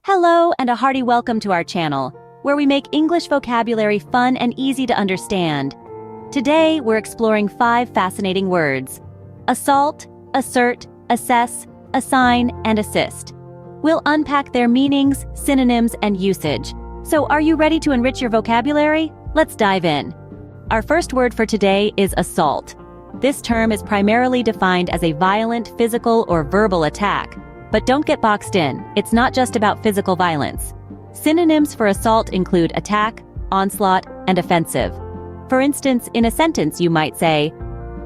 Hello and a hearty welcome to our channel, where we make English vocabulary fun and easy to understand. Today, we're exploring 5 fascinating words: assault, assert, assess, assign, and assist. We'll unpack their meanings, synonyms, and usage. So are you ready to enrich your vocabulary? Let's dive in. Our first word for today is assault. This term is primarily defined as a violent physical or verbal attack. But don't get boxed in, it's not just about physical violence. Synonyms for assault include attack, onslaught, and offensive. For instance, in a sentence you might say,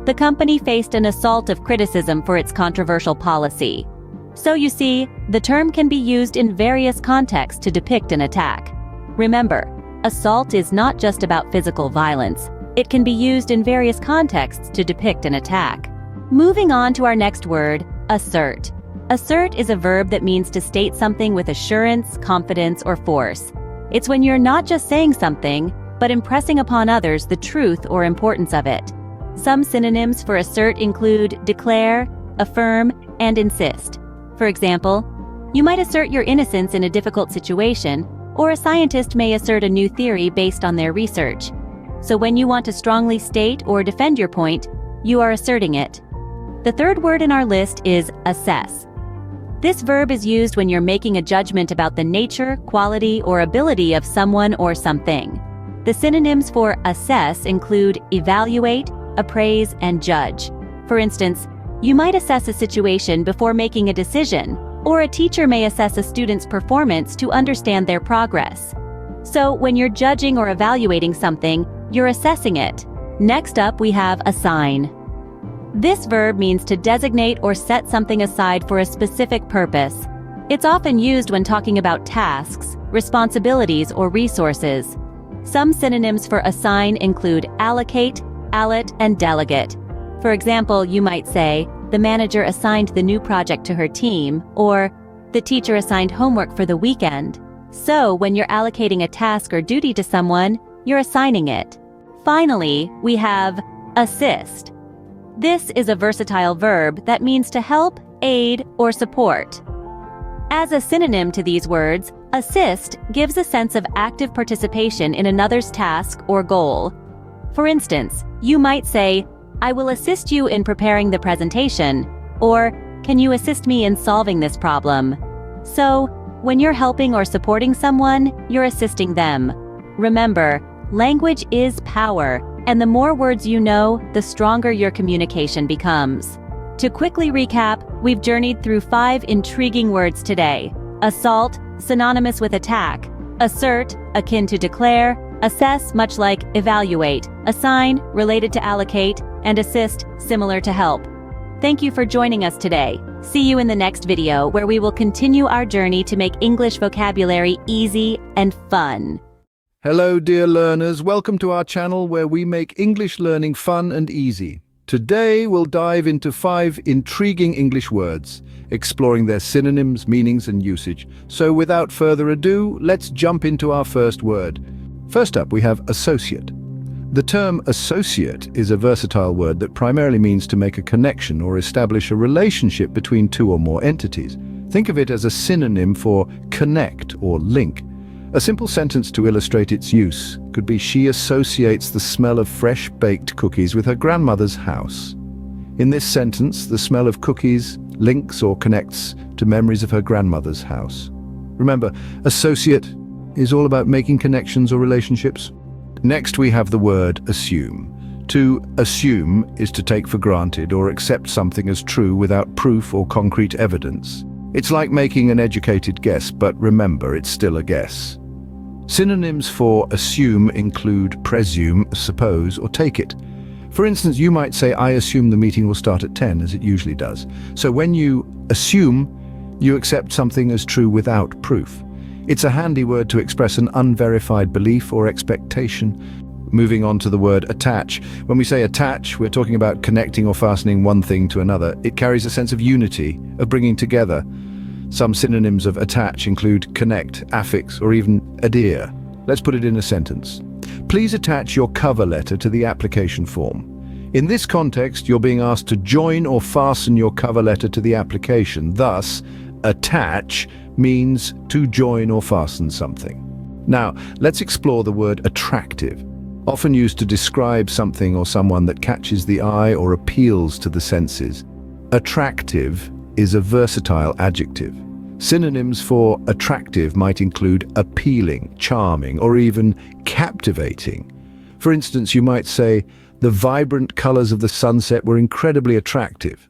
"The company faced an assault of criticism for its controversial policy." So you see, the term can be used in various contexts to depict an attack. Remember, assault is not just about physical violence. It can be used in various contexts to depict an attack. Moving on to our next word, assert. Assert is a verb that means to state something with assurance, confidence, or force. It's when you're not just saying something, but impressing upon others the truth or importance of it. Some synonyms for assert include declare, affirm, and insist. For example, you might assert your innocence in a difficult situation, or a scientist may assert a new theory based on their research. So when you want to strongly state or defend your point, you are asserting it. The third word in our list is assess. This verb is used when you're making a judgment about the nature, quality, or ability of someone or something. The synonyms for assess include evaluate, appraise, and judge. For instance, you might assess a situation before making a decision, or a teacher may assess a student's performance to understand their progress. So when you're judging or evaluating something, you're assessing it. Next up, we have assign. This verb means to designate or set something aside for a specific purpose. It's often used when talking about tasks, responsibilities, or resources. Some synonyms for assign include allocate, allot, and delegate. For example, you might say, "The manager assigned the new project to her team," or "The teacher assigned homework for the weekend." So, when you're allocating a task or duty to someone, you're assigning it. Finally, we have assist. This is a versatile verb that means to help, aid, or support. As a synonym to these words, assist gives a sense of active participation in another's task or goal. For instance, you might say, "I will assist you in preparing the presentation," or "Can you assist me in solving this problem?" So, when you're helping or supporting someone, you're assisting them. Remember, language is power. And the more words you know, the stronger your communication becomes. To quickly recap, we've journeyed through 5 intriguing words today. Assault, synonymous with attack. Assert, akin to declare. Assess, much like evaluate. Assign, related to allocate. And assist, similar to help. Thank you for joining us today. See you in the next video, where we will continue our journey to make English vocabulary easy and fun. Hello, dear learners. Welcome to our channel where we make English learning fun and easy. Today, we'll dive into 5 intriguing English words, exploring their synonyms, meanings, and usage. So without further ado, let's jump into our first word. First up, we have associate. The term associate is a versatile word that primarily means to make a connection or establish a relationship between 2 or more entities. Think of it as a synonym for connect or link. A simple sentence to illustrate its use could be, "She associates the smell of fresh baked cookies with her grandmother's house." In this sentence, the smell of cookies links or connects to memories of her grandmother's house. Remember, associate is all about making connections or relationships. Next, we have the word assume. To assume is to take for granted or accept something as true without proof or concrete evidence. It's like making an educated guess, but remember, it's still a guess. Synonyms for assume include presume, suppose, or take it. For instance, you might say, "I assume the meeting will start at 10, as it usually does." So when you assume, you accept something as true without proof. It's a handy word to express an unverified belief or expectation. Moving on to the word attach. When we say attach, we're talking about connecting or fastening one thing to another. It carries a sense of unity, of bringing together. Some synonyms of attach include connect, affix, or even adhere. Let's put it in a sentence. Please attach your cover letter to the application form. In this context, you're being asked to join or fasten your cover letter to the application. Thus, attach means to join or fasten something. Now, let's explore the word attractive, often used to describe something or someone that catches the eye or appeals to the senses. Attractive is a versatile adjective. Synonyms for attractive might include appealing, charming, or even captivating. For instance, you might say, the vibrant colors of the sunset were incredibly attractive.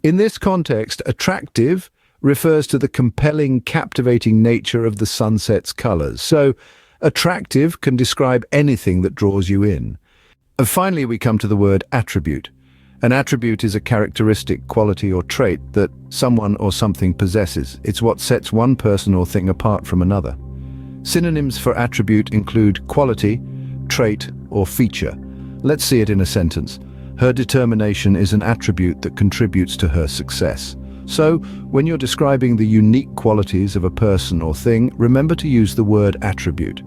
In this context, attractive refers to the compelling, captivating nature of the sunset's colors. So, attractive can describe anything that draws you in. And finally, we come to the word attribute. An attribute is a characteristic, quality, or trait that someone or something possesses. It's what sets one person or thing apart from another. Synonyms for attribute include quality, trait, or feature. Let's see it in a sentence. Her determination is an attribute that contributes to her success. So, when you're describing the unique qualities of a person or thing, remember to use the word attribute.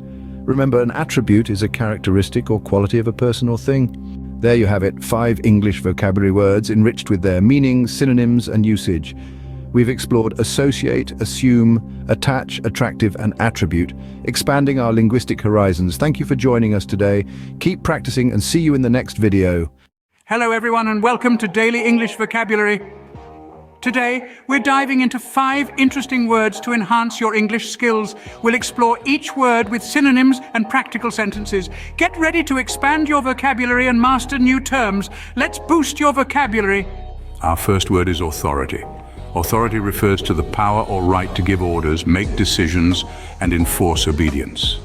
Remember, an attribute is a characteristic or quality of a person or thing. There you have it, 5 English vocabulary words enriched with their meanings, synonyms, and usage. We've explored associate, assume, attach, attractive, and attribute, expanding our linguistic horizons. Thank you for joining us today. Keep practicing and see you in the next video. Hello everyone and welcome to Daily English Vocabulary. Today, we're diving into 5 interesting words to enhance your English skills. We'll explore each word with synonyms and practical sentences. Get ready to expand your vocabulary and master new terms. Let's boost your vocabulary. Our first word is authority. Authority refers to the power or right to give orders, make decisions, and enforce obedience.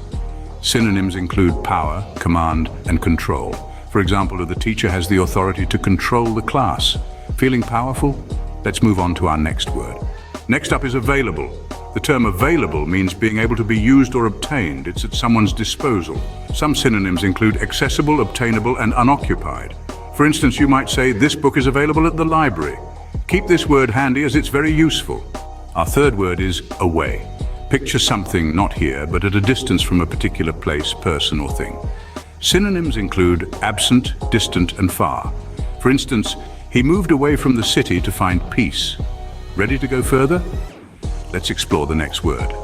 Synonyms include power, command, and control. For example, the teacher has the authority to control the class. Feeling powerful? Let's move on to our next word. Next up is available. The term available means being able to be used or obtained. It's at someone's disposal. Some synonyms include accessible, obtainable, and unoccupied. For instance, you might say, this book is available at the library. Keep this word handy as it's very useful. Our third word is away. Picture something not here, but at a distance from a particular place, person, or thing. Synonyms include absent, distant, and far. For instance, he moved away from the city to find peace. Ready to go further? Let's explore the next word.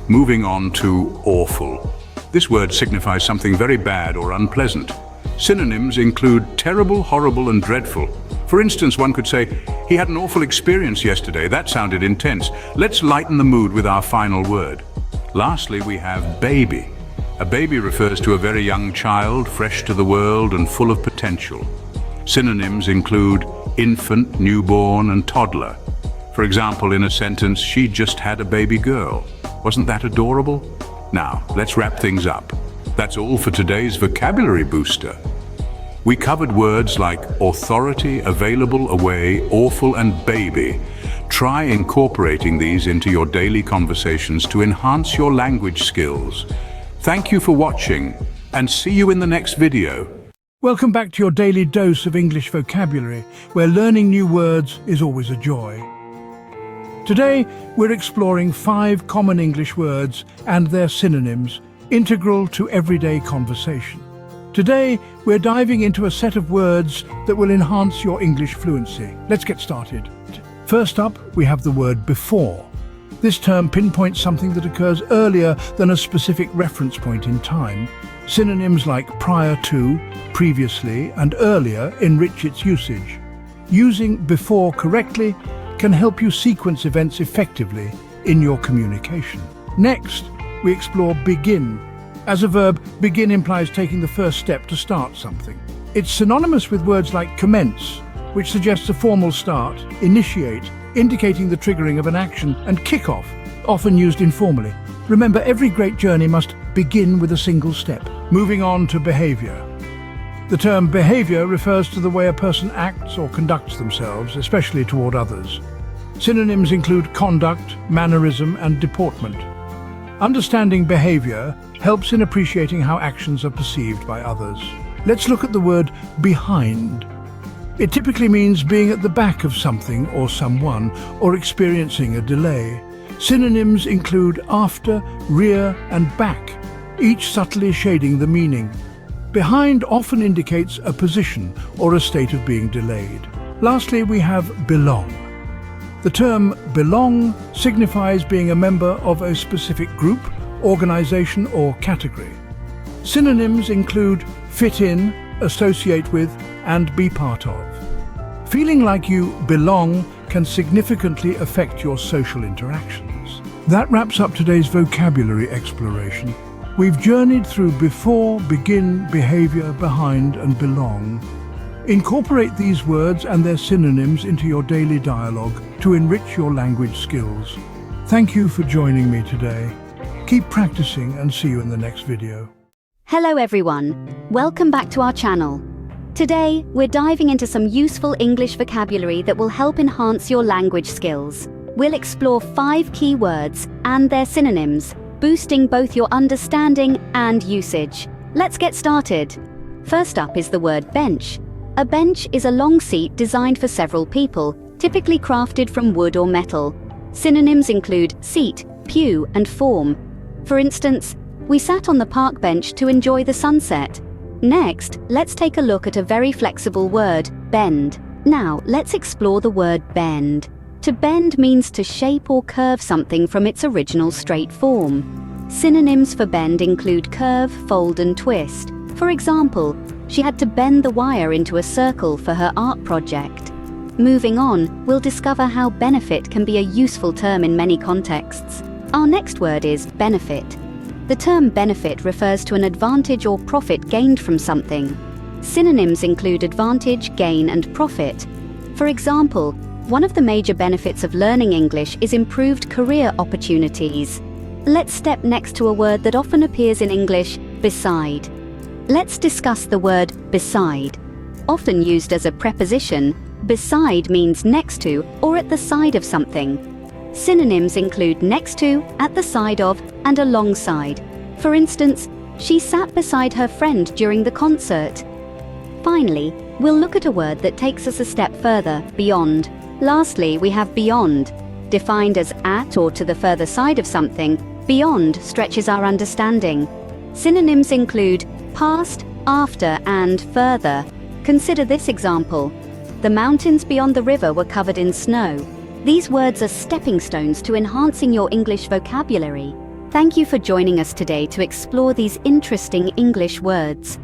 Moving on to awful. This word signifies something very bad or unpleasant. Synonyms include terrible, horrible, and dreadful. For instance, one could say, he had an awful experience yesterday. That sounded intense. Let's lighten the mood with our final word. Lastly, we have baby. A baby refers to a very young child, fresh to the world and full of potential. Synonyms include infant, newborn, and toddler. For example, in a sentence, she just had a baby girl. Wasn't that adorable? Now, let's wrap things up. That's all for today's vocabulary booster. We covered words like authority, available, away, awful, and baby. Try incorporating these into your daily conversations to enhance your language skills. Thank you for watching, and see you in the next video. Welcome back to your daily dose of English vocabulary, where learning new words is always a joy. Today, we're exploring 5 common English words and their synonyms, integral to everyday conversation. Today, we're diving into a set of words that will enhance your English fluency. Let's get started. First up, we have the word before. This term pinpoints something that occurs earlier than a specific reference point in time. Synonyms like prior to, previously, and earlier enrich its usage. Using before correctly can help you sequence events effectively in your communication. Next, we explore begin. As a verb, begin implies taking the first step to start something. It's synonymous with words like commence, which suggests a formal start, initiate, indicating the triggering of an action, and kick-off, often used informally. Remember, every great journey must begin with a single step. Moving on to behavior. The term behavior refers to the way a person acts or conducts themselves, especially toward others. Synonyms include conduct, mannerism, and deportment. Understanding behavior helps in appreciating how actions are perceived by others. Let's look at the word behind. It typically means being at the back of something or someone, or experiencing a delay. Synonyms include after, rear, and back, each subtly shading the meaning. Behind often indicates a position or a state of being delayed. Lastly, we have belong. The term belong signifies being a member of a specific group, organization, or category. Synonyms include fit in, associate with, and be part of. Feeling like you belong can significantly affect your social interactions. That wraps up today's vocabulary exploration. We've journeyed through before, begin, behavior, behind, and belong. Incorporate these words and their synonyms into your daily dialogue to enrich your language skills. Thank you for joining me today. Keep practicing and see you in the next video. Hello everyone, welcome back to our channel. Today, we're diving into some useful English vocabulary that will help enhance your language skills. We'll explore 5 key words and their synonyms, boosting both your understanding and usage. Let's get started. First up is the word bench. A bench is a long seat designed for several people, typically crafted from wood or metal. Synonyms include seat, pew, and form. For instance, we sat on the park bench to enjoy the sunset. Next, let's take a look at a very flexible word, bend. Now, let's explore the word bend. To bend means to shape or curve something from its original straight form. Synonyms for bend include curve, fold, and twist. For example, she had to bend the wire into a circle for her art project. Moving on, we'll discover how benefit can be a useful term in many contexts. Our next word is benefit. The term benefit refers to an advantage or profit gained from something. Synonyms include advantage, gain, and profit. For example, one of the major benefits of learning English is improved career opportunities. Let's step next to a word that often appears in English, beside. Let's discuss the word beside. Often used as a preposition, beside means next to or at the side of something. Synonyms include next to, at the side of, and alongside. For instance, she sat beside her friend during the concert. Finally, we'll look at a word that takes us a step further, beyond. Lastly, we have beyond. Defined as at or to the further side of something, beyond stretches our understanding. Synonyms include past, after, and further. Consider this example. The mountains beyond the river were covered in snow. These words are stepping stones to enhancing your English vocabulary. Thank you for joining us today to explore these interesting English words.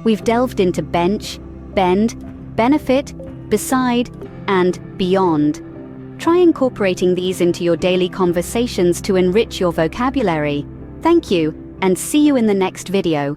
We've delved into bench, bend, benefit, beside, and beyond. Try incorporating these into your daily conversations to enrich your vocabulary. Thank you, and see you in the next video.